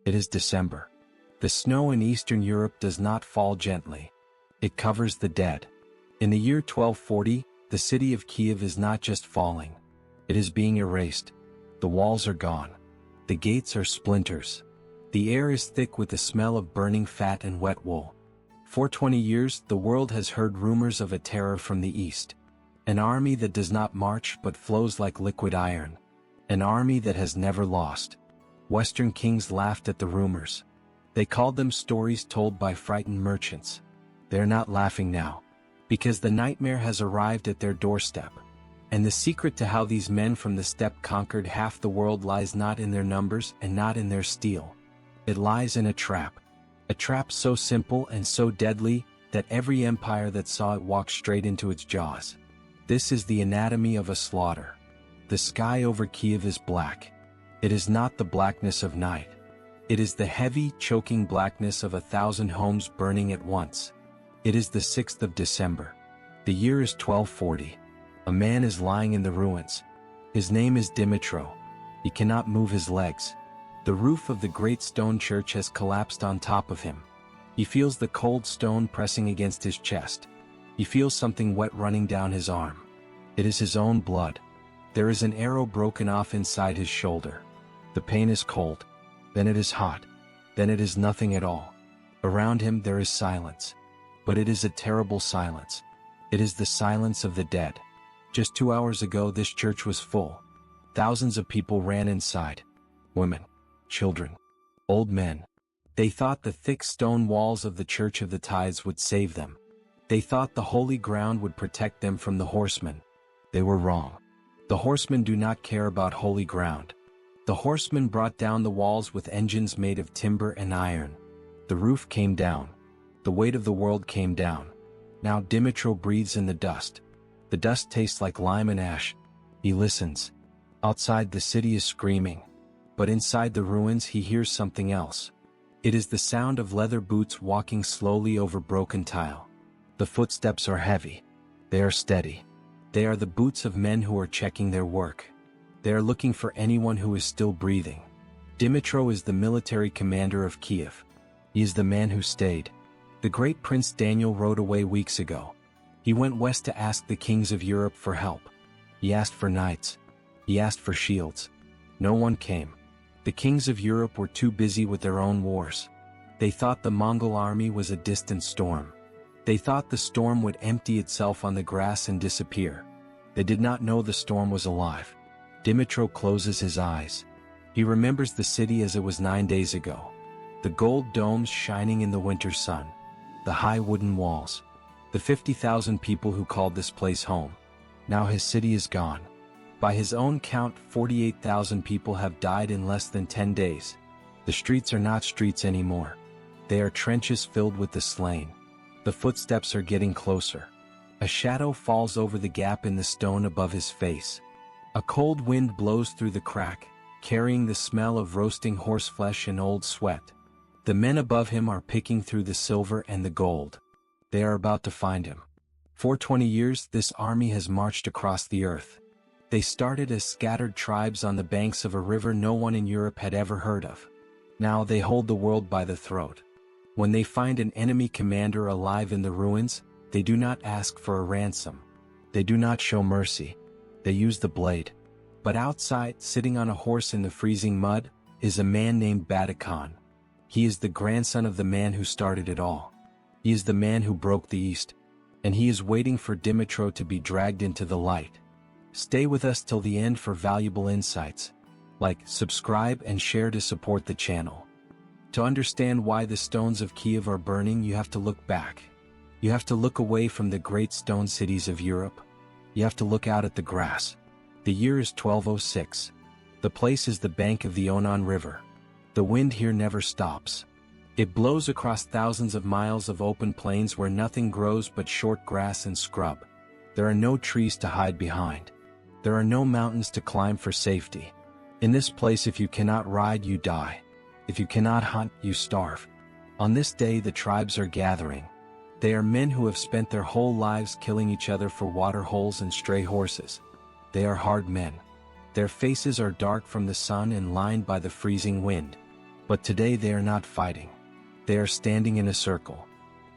It is December. The snow in Eastern Europe does not fall gently. It covers the dead. In the year 1240, the city of Kiev is not just falling. It is being erased. The walls are gone. The gates are splinters. The air is thick with the smell of burning fat and wet wool. For 20 years, the world has heard rumors of a terror from the east. An army that does not march but flows like liquid iron. An army that has never lost. Western kings laughed at the rumors. They called them stories told by frightened merchants. They are not laughing now, because the nightmare has arrived at their doorstep. And the secret to how these men from the steppe conquered half the world lies not in their numbers and not in their steel. It lies in a trap so simple and so deadly that every empire that saw it walked straight into its jaws. This is the anatomy of a slaughter. The sky over Kiev is black. It is not the blackness of night. It is the heavy, choking blackness of 1,000 homes burning at once. It is the 6th of December. The year is 1240. A man is lying in the ruins. His name is Dimitro. He cannot move his legs. The roof of the great stone church has collapsed on top of him. He feels the cold stone pressing against his chest. He feels something wet running down his arm. It is his own blood. There is an arrow broken off inside his shoulder. The pain is cold. Then it is hot. Then it is nothing at all. Around him there is silence. But it is a terrible silence. It is the silence of the dead. Just 2 hours ago this church was full. Thousands of people ran inside. Women, children, old men. They thought the thick stone walls of the Church of the Tides would save them. They thought the holy ground would protect them from the horsemen. They were wrong. The horsemen do not care about holy ground. The horsemen brought down the walls with engines made of timber and iron. The roof came down. The weight of the world came down. Now Dimitro breathes in the dust. The dust tastes like lime and ash. He listens. Outside the city is screaming. But inside the ruins he hears something else. It is the sound of leather boots walking slowly over broken tile. The footsteps are heavy. They are steady. They are the boots of men who are checking their work. They are looking for anyone who is still breathing. Dimitro is the military commander of Kiev. He is the man who stayed. The great Prince Daniel rode away weeks ago. He went west to ask the kings of Europe for help. He asked for knights. He asked for shields. No one came. The kings of Europe were too busy with their own wars. They thought the Mongol army was a distant storm. They thought the storm would empty itself on the grass and disappear. They did not know the storm was alive. Dimitro closes his eyes. He remembers the city as it was 9 days ago. The gold domes shining in the winter sun. The high wooden walls. The 50,000 people who called this place home. Now his city is gone. By his own count, 48,000 people have died in less than 10 days. The streets are not streets anymore. They are trenches filled with the slain. The footsteps are getting closer. A shadow falls over the gap in the stone above his face. A cold wind blows through the crack, carrying the smell of roasting horseflesh and old sweat. The men above him are picking through the silver and the gold. They are about to find him. For 20 years, this army has marched across the earth. They started as scattered tribes on the banks of a river no one in Europe had ever heard of. Now they hold the world by the throat. When they find an enemy commander alive in the ruins, they do not ask for a ransom. They do not show mercy. They use the blade. But outside, sitting on a horse in the freezing mud, is a man named Batu Khan. He is the grandson of the man who started it all. He is the man who broke the East. And he is waiting for Dimitro to be dragged into the light. Stay with us till the end for valuable insights. Like, subscribe and share to support the channel. To understand why the stones of Kiev are burning, you have to look back. You have to look away from the great stone cities of Europe. You have to look out at the grass. The year is 1206. The place is the bank of the Onon River. The wind here never stops. It blows across thousands of miles of open plains where nothing grows but short grass and scrub. There are no trees to hide behind. There are no mountains to climb for safety. In this place, if you cannot ride, you die. If you cannot hunt, you starve. On this day the tribes are gathering. They are men who have spent their whole lives killing each other for water holes and stray horses. They are hard men. Their faces are dark from the sun and lined by the freezing wind. But today they are not fighting. They are standing in a circle.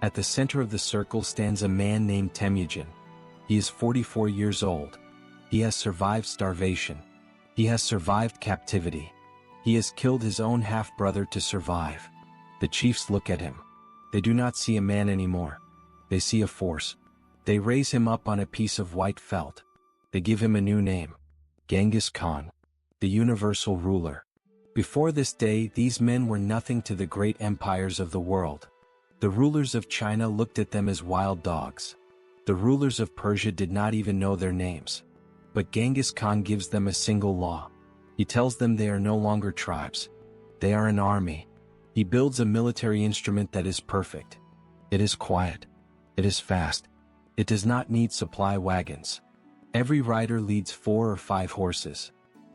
At the center of the circle stands a man named Temujin. He is 44 years old. He has survived starvation. He has survived captivity. He has killed his own half-brother to survive. The chiefs look at him. They do not see a man anymore. They see a force. They raise him up on a piece of white felt. They give him a new name. Genghis Khan, the universal ruler. Before this day, these men were nothing to the great empires of the world. The rulers of China looked at them as wild dogs. The rulers of Persia did not even know their names. But Genghis Khan gives them a single law. He tells them they are no longer tribes. They are an army. He builds a military instrument that is perfect. It is quiet. It is fast. It does not need supply wagons. Every rider leads 4 or 5 horses.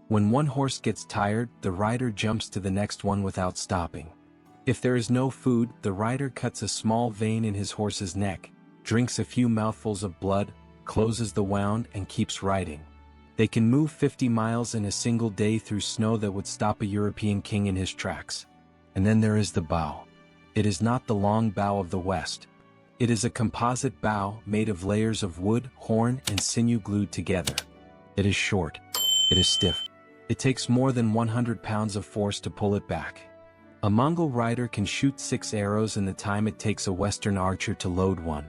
When one horse gets tired, the rider jumps to the next one without stopping. If there is no food, the rider cuts a small vein in his horse's neck, drinks a few mouthfuls of blood, closes the wound, and keeps riding. They can move 50 miles in a single day through snow that would stop a European king in his tracks. And then there is the bow. It is not the long bow of the West. It is a composite bow made of layers of wood, horn, and sinew glued together. It is short. It is stiff. It takes more than 100 pounds of force to pull it back. A Mongol rider can shoot 6 arrows in the time it takes a Western archer to load one.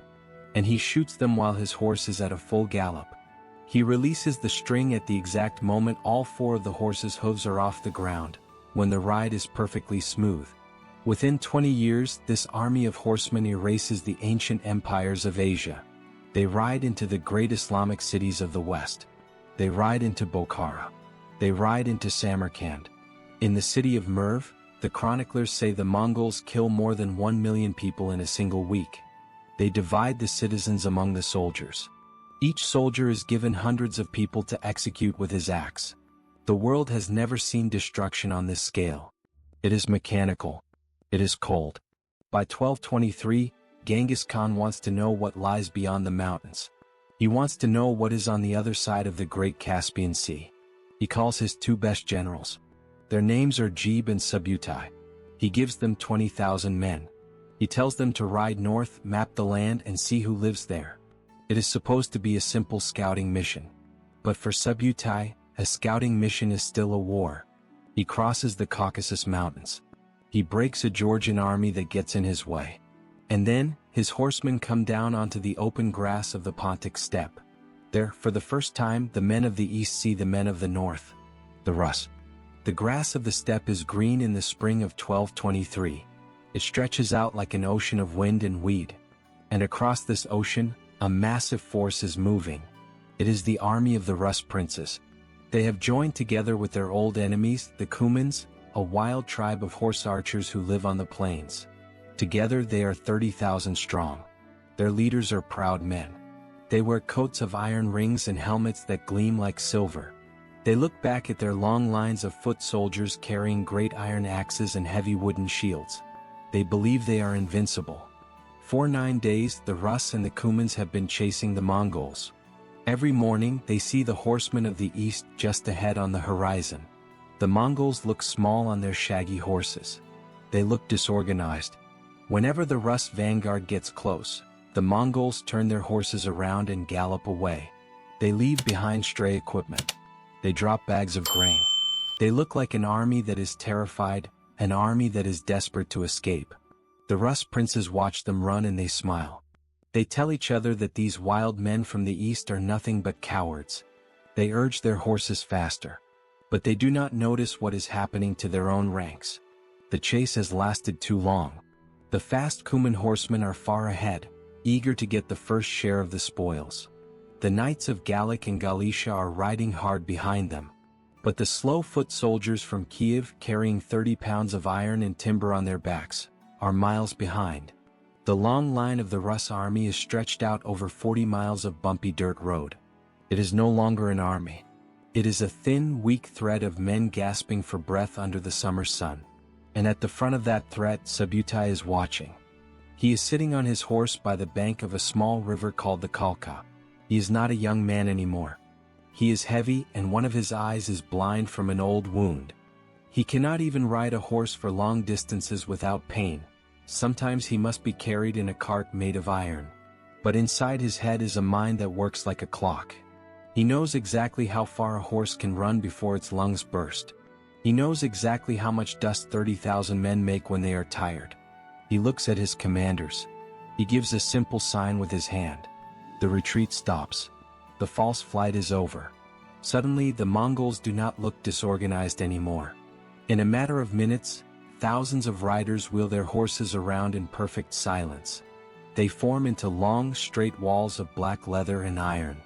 And he shoots them while his horse is at a full gallop. He releases the string at the exact moment all 4 of the horse's hooves are off the ground, when the ride is perfectly smooth. Within 20 years, this army of horsemen erases the ancient empires of Asia. They ride into the great Islamic cities of the West. They ride into Bokhara. They ride into Samarkand. In the city of Merv, the chroniclers say the Mongols kill more than 1 million people in a single week. They divide the citizens among the soldiers. Each soldier is given hundreds of people to execute with his axe. The world has never seen destruction on this scale. It is mechanical. It is cold. By 1223, Genghis Khan wants to know what lies beyond the mountains. He wants to know what is on the other side of the great Caspian Sea. He calls his 2 best generals. Their names are Jib and Subutai. He gives them 20,000 men. He tells them to ride north, map the land, and see who lives there. It is supposed to be a simple scouting mission. But for Subutai, a scouting mission is still a war. He crosses the Caucasus Mountains. He breaks a Georgian army that gets in his way. And then, his horsemen come down onto the open grass of the Pontic steppe. There, for the first time, the men of the east see the men of the north. The Rus. The grass of the steppe is green in the spring of 1223. It stretches out like an ocean of wind and weed. And across this ocean, a massive force is moving. It is the army of the Rus princes. They have joined together with their old enemies, the Cumans, a wild tribe of horse archers who live on the plains. Together they are 30,000 strong. Their leaders are proud men. They wear coats of iron rings and helmets that gleam like silver. They look back at their long lines of foot soldiers carrying great iron axes and heavy wooden shields. They believe they are invincible. For 9 days, the Rus and the Cumans have been chasing the Mongols. Every morning, they see the horsemen of the east just ahead on the horizon. The Mongols look small on their shaggy horses. They look disorganized. Whenever the Rus vanguard gets close, the Mongols turn their horses around and gallop away. They leave behind stray equipment. They drop bags of grain. They look like an army that is terrified, an army that is desperate to escape. The Rus princes watch them run and they smile. They tell each other that these wild men from the east are nothing but cowards. They urge their horses faster. But they do not notice what is happening to their own ranks. The chase has lasted too long. The fast Cuman horsemen are far ahead, eager to get the first share of the spoils. The knights of Gallic and Galicia are riding hard behind them. But the slow foot soldiers from Kiev, carrying 30 pounds of iron and timber on their backs, are miles behind. The long line of the Rus army is stretched out over 40 miles of bumpy dirt road. It is no longer an army. It is a thin, weak thread of men gasping for breath under the summer sun. And at the front of that thread, Subutai is watching. He is sitting on his horse by the bank of a small river called the Kalka. He is not a young man anymore. He is heavy and one of his eyes is blind from an old wound. He cannot even ride a horse for long distances without pain. Sometimes he must be carried in a cart made of iron. But inside his head is a mind that works like a clock. He knows exactly how far a horse can run before its lungs burst. He knows exactly how much dust 30,000 men make when they are tired. He looks at his commanders. He gives a simple sign with his hand. The retreat stops. The false flight is over. Suddenly, the Mongols do not look disorganized anymore. In a matter of minutes, thousands of riders wheel their horses around in perfect silence. They form into long, straight walls of black leather and iron.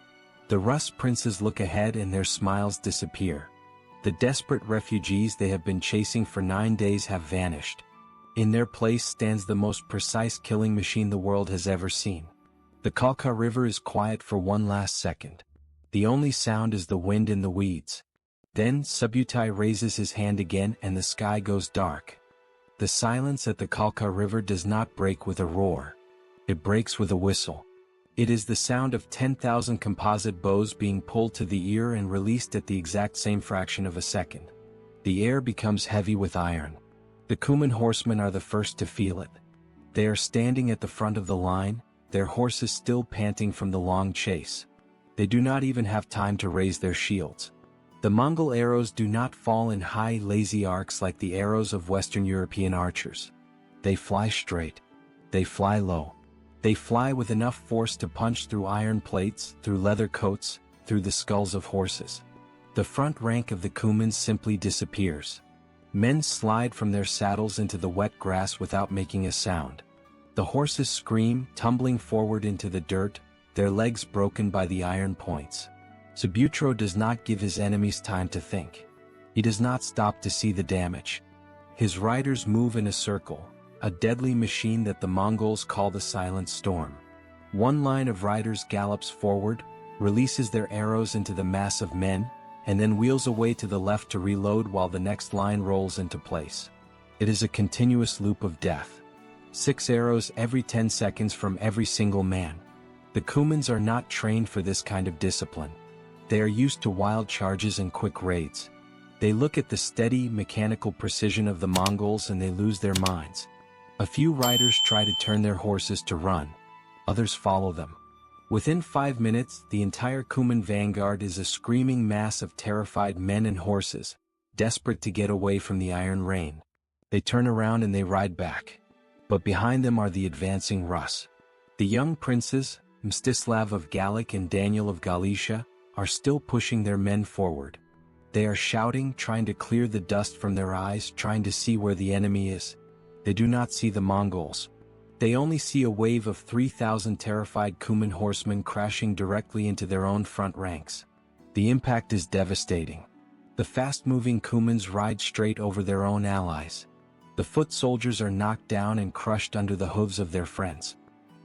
The Rus princes look ahead and their smiles disappear. The desperate refugees they have been chasing for 9 days have vanished. In their place stands the most precise killing machine the world has ever seen. The Kalka River is quiet for one last second. The only sound is the wind in the weeds. Then Subutai raises his hand again and the sky goes dark. The silence at the Kalka River does not break with a roar. It breaks with a whistle. It is the sound of 10,000 composite bows being pulled to the ear and released at the exact same fraction of a second. The air becomes heavy with iron. The Cuman horsemen are the first to feel it. They are standing at the front of the line, their horses still panting from the long chase. They do not even have time to raise their shields. The Mongol arrows do not fall in high, lazy arcs like the arrows of Western European archers. They fly straight. They fly low. They fly with enough force to punch through iron plates, through leather coats, through the skulls of horses. The front rank of the Cumans simply disappears. Men slide from their saddles into the wet grass without making a sound. The horses scream, tumbling forward into the dirt, their legs broken by the iron points. Subutro does not give his enemies time to think. He does not stop to see the damage. His riders move in a circle, a deadly machine that the Mongols call the Silent Storm. One line of riders gallops forward, releases their arrows into the mass of men, and then wheels away to the left to reload while the next line rolls into place. It is a continuous loop of death. 6 arrows every 10 seconds from every single man. The Cumans are not trained for this kind of discipline. They are used to wild charges and quick raids. They look at the steady, mechanical precision of the Mongols and they lose their minds. A few riders try to turn their horses to run. Others follow them. Within 5 minutes, the entire Cuman vanguard is a screaming mass of terrified men and horses, desperate to get away from the iron rain. They turn around and they ride back. But behind them are the advancing Rus. The young princes, Mstislav of Gallic and Daniel of Galicia, are still pushing their men forward. They are shouting, trying to clear the dust from their eyes, trying to see where the enemy is. They do not see the Mongols. They only see a wave of 3,000 terrified Cuman horsemen crashing directly into their own front ranks. The impact is devastating. The fast-moving Cumans ride straight over their own allies. The foot soldiers are knocked down and crushed under the hooves of their friends.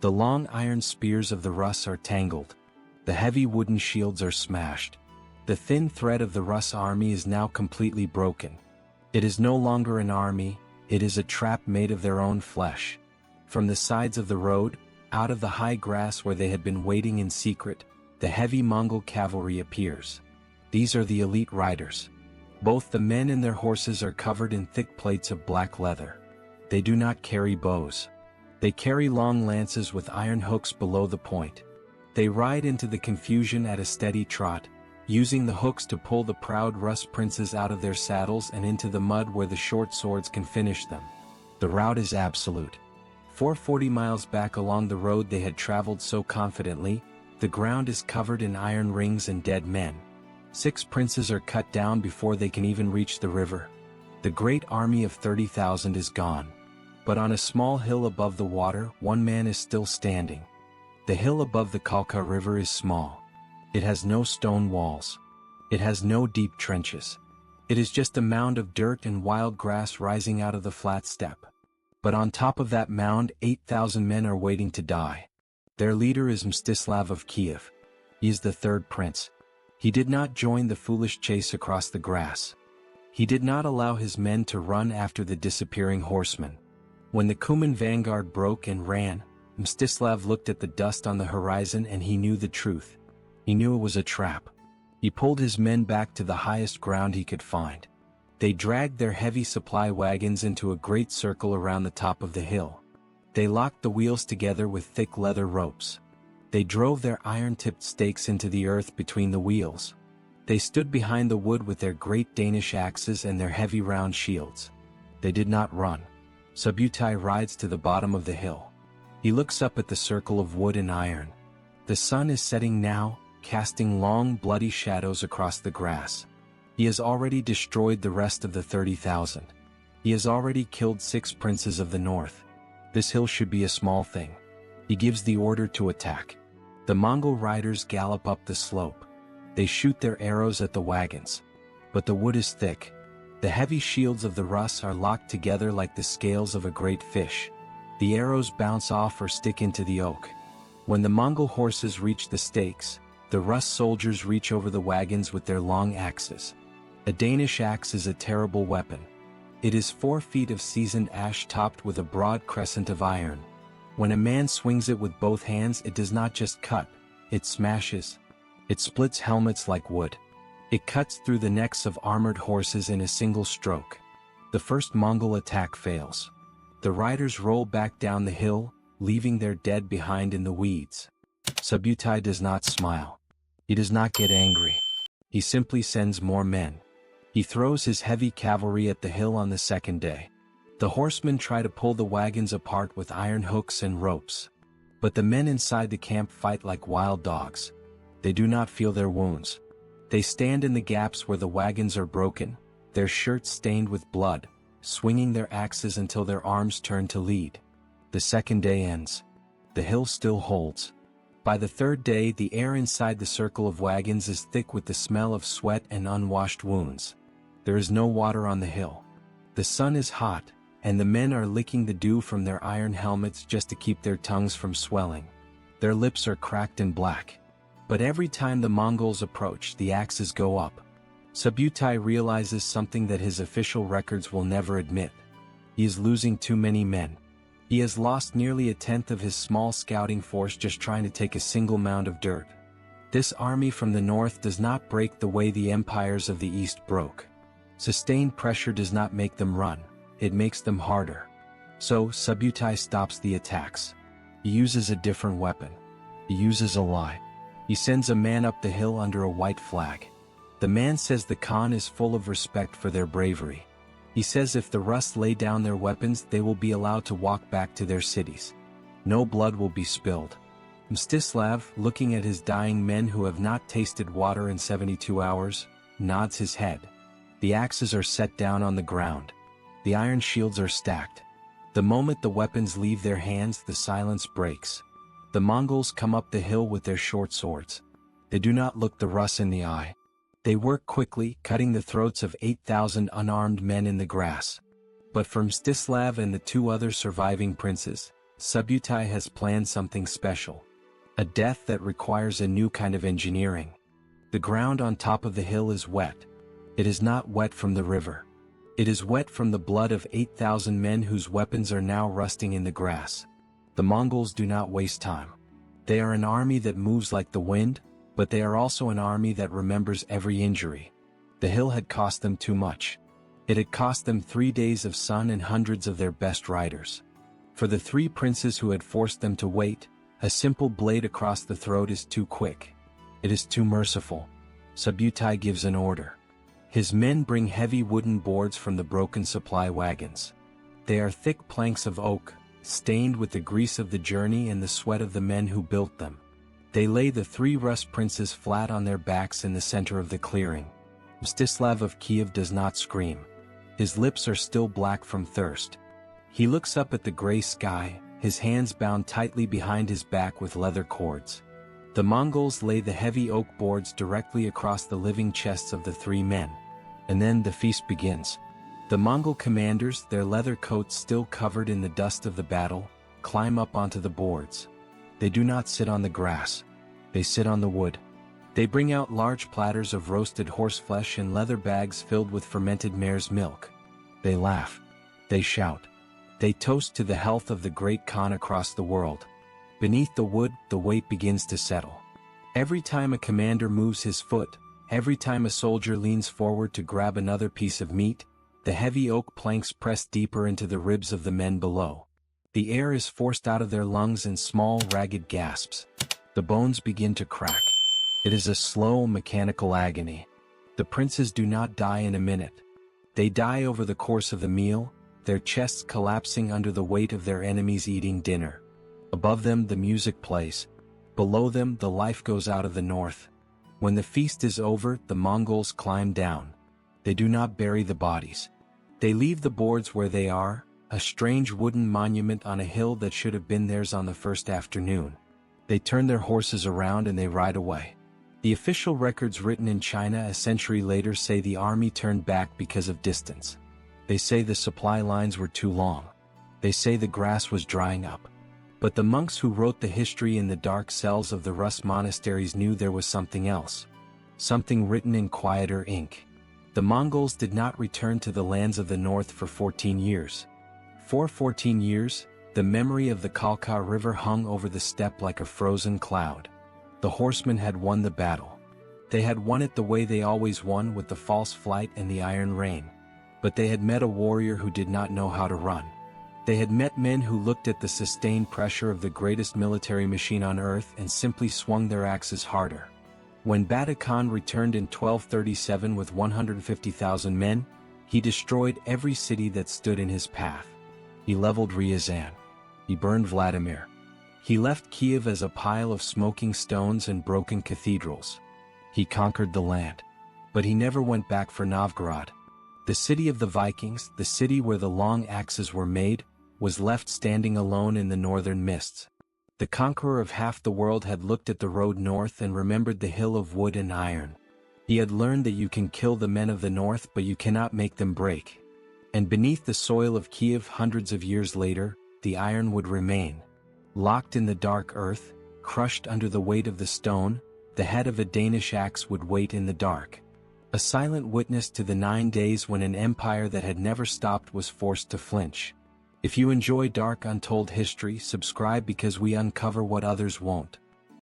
The long iron spears of the Rus are tangled. The heavy wooden shields are smashed. The thin thread of the Rus army is now completely broken. It is no longer an army, it is a trap made of their own flesh. From the sides of the road, out of the high grass where they had been waiting in secret, the heavy Mongol cavalry appears. These are the elite riders. Both the men and their horses are covered in thick plates of black leather. They do not carry bows. They carry long lances with iron hooks below the point. They ride into the confusion at a steady trot, using the hooks to pull the proud Rus princes out of their saddles and into the mud where the short swords can finish them. The rout is absolute. 440 miles back along the road they had traveled so confidently, the ground is covered in iron rings and dead men. 6 princes are cut down before they can even reach the river. The great army of 30,000 is gone. But on a small hill above the water, one man is still standing. The hill above the Kalka River is small. It has no stone walls. It has no deep trenches. It is just a mound of dirt and wild grass rising out of the flat steppe. But on top of that mound, 8,000 men are waiting to die. Their leader is Mstislav of Kiev. He is the 3rd prince. He did not join the foolish chase across the grass. He did not allow his men to run after the disappearing horsemen. When the Cuman vanguard broke and ran, Mstislav looked at the dust on the horizon and he knew the truth. He knew it was a trap. He pulled his men back to the highest ground he could find. They dragged their heavy supply wagons into a great circle around the top of the hill. They locked the wheels together with thick leather ropes. They drove their iron-tipped stakes into the earth between the wheels. They stood behind the wood with their great Danish axes and their heavy round shields. They did not run. Subutai rides to the bottom of the hill. He looks up at the circle of wood and iron. The sun is setting now, casting long bloody shadows across the grass. He has already destroyed the rest of the 30,000. He has already killed 6 princes of the north. This hill should be a small thing. He gives the order to attack. The Mongol riders gallop up the slope. They shoot their arrows at the wagons. But the wood is thick. The heavy shields of the Rus are locked together like the scales of a great fish. The arrows bounce off or stick into the oak. When the Mongol horses reach the stakes, the Rus soldiers reach over the wagons with their long axes. A Danish axe is a terrible weapon. It is 4 feet of seasoned ash topped with a broad crescent of iron. When a man swings it with both hands, it does not just cut, it smashes. It splits helmets like wood. It cuts through the necks of armored horses in a single stroke. The first Mongol attack fails. The riders roll back down the hill, leaving their dead behind in the weeds. Subutai does not smile. He does not get angry. He simply sends more men. He throws his heavy cavalry at the hill on the second day. The horsemen try to pull the wagons apart with iron hooks and ropes. But the men inside the camp fight like wild dogs. They do not feel their wounds. They stand in the gaps where the wagons are broken, their shirts stained with blood, swinging their axes until their arms turn to lead. The second day ends. The hill still holds. By the third day, the air inside the circle of wagons is thick with the smell of sweat and unwashed wounds. There is no water on the hill. The sun is hot, and the men are licking the dew from their iron helmets just to keep their tongues from swelling. Their lips are cracked and black. But every time the Mongols approach, the axes go up. Subutai realizes something that his official records will never admit. He is losing too many men. He has lost nearly a tenth of his small scouting force just trying to take a single mound of dirt. This army from the north does not break the way the empires of the east broke. Sustained pressure does not make them run, it makes them harder. So, Subutai stops the attacks. He uses a different weapon. He uses a lie. He sends a man up the hill under a white flag. The man says the Khan is full of respect for their bravery. He says if the Rus lay down their weapons, they will be allowed to walk back to their cities. No blood will be spilled. Mstislav, looking at his dying men who have not tasted water in 72 hours, nods his head. The axes are set down on the ground. The iron shields are stacked. The moment the weapons leave their hands, the silence breaks. The Mongols come up the hill with their short swords. They do not look the Rus in the eye. They work quickly, cutting the throats of 8,000 unarmed men in the grass. But for Mstislav and the 2 other surviving princes, Subutai has planned something special. A death that requires a new kind of engineering. The ground on top of the hill is wet. It is not wet from the river. It is wet from the blood of 8,000 men whose weapons are now rusting in the grass. The Mongols do not waste time. They are an army that moves like the wind, but they are also an army that remembers every injury. The hill had cost them too much. It had cost them 3 days of sun and hundreds of their best riders. For the 3 princes who had forced them to wait, a simple blade across the throat is too quick. It is too merciful. Subutai gives an order. His men bring heavy wooden boards from the broken supply wagons. They are thick planks of oak, stained with the grease of the journey and the sweat of the men who built them. They lay the 3 Rus princes flat on their backs in the center of the clearing. Mstislav of Kiev does not scream. His lips are still black from thirst. He looks up at the gray sky, his hands bound tightly behind his back with leather cords. The Mongols lay the heavy oak boards directly across the living chests of the 3 men. And then the feast begins. The Mongol commanders, their leather coats still covered in the dust of the battle, climb up onto the boards. They do not sit on the grass. They sit on the wood. They bring out large platters of roasted horseflesh and leather bags filled with fermented mare's milk. They laugh. They shout. They toast to the health of the great Khan across the world. Beneath the wood, the weight begins to settle. Every time a commander moves his foot, Every time a soldier leans forward to grab another piece of meat, the heavy oak planks press deeper into the ribs of the men below. The air is forced out of their lungs in small, ragged gasps. The bones begin to crack. It is a slow, mechanical agony. The princes do not die in a minute. They die over the course of the meal, their chests collapsing under the weight of their enemies eating dinner. Above them the music plays. Below them the life goes out of the north. When the feast is over, the Mongols climb down. They do not bury the bodies. They leave the boards where they are, a strange wooden monument on a hill that should have been theirs on the first afternoon. They turn their horses around and they ride away. The official records written in China a century later say the army turned back because of distance. They say the supply lines were too long. They say the grass was drying up. But the monks who wrote the history in the dark cells of the Rus monasteries knew there was something else. Something written in quieter ink. The Mongols did not return to the lands of the north for 14 years. For 14 years, the memory of the Kalka River hung over the steppe like a frozen cloud. The horsemen had won the battle. They had won it the way they always won, with the false flight and the iron rein. But they had met a warrior who did not know how to run. They had met men who looked at the sustained pressure of the greatest military machine on earth and simply swung their axes harder. When Batu Khan returned in 1237 with 150,000 men, he destroyed every city that stood in his path. He leveled Ryazan. He burned Vladimir. He left Kiev as a pile of smoking stones and broken cathedrals. He conquered the land. But he never went back for Novgorod. The city of the Vikings, the city where the long axes were made, was left standing alone in the northern mists. The conqueror of half the world had looked at the road north and remembered the hill of wood and iron. He had learned that you can kill the men of the north, but you cannot make them break. And beneath the soil of Kiev hundreds of years later, the iron would remain. Locked in the dark earth, crushed under the weight of the stone, the head of a Danish axe would wait in the dark. A silent witness to the 9 days when an empire that had never stopped was forced to flinch. If you enjoy dark untold history, subscribe because we uncover what others won't.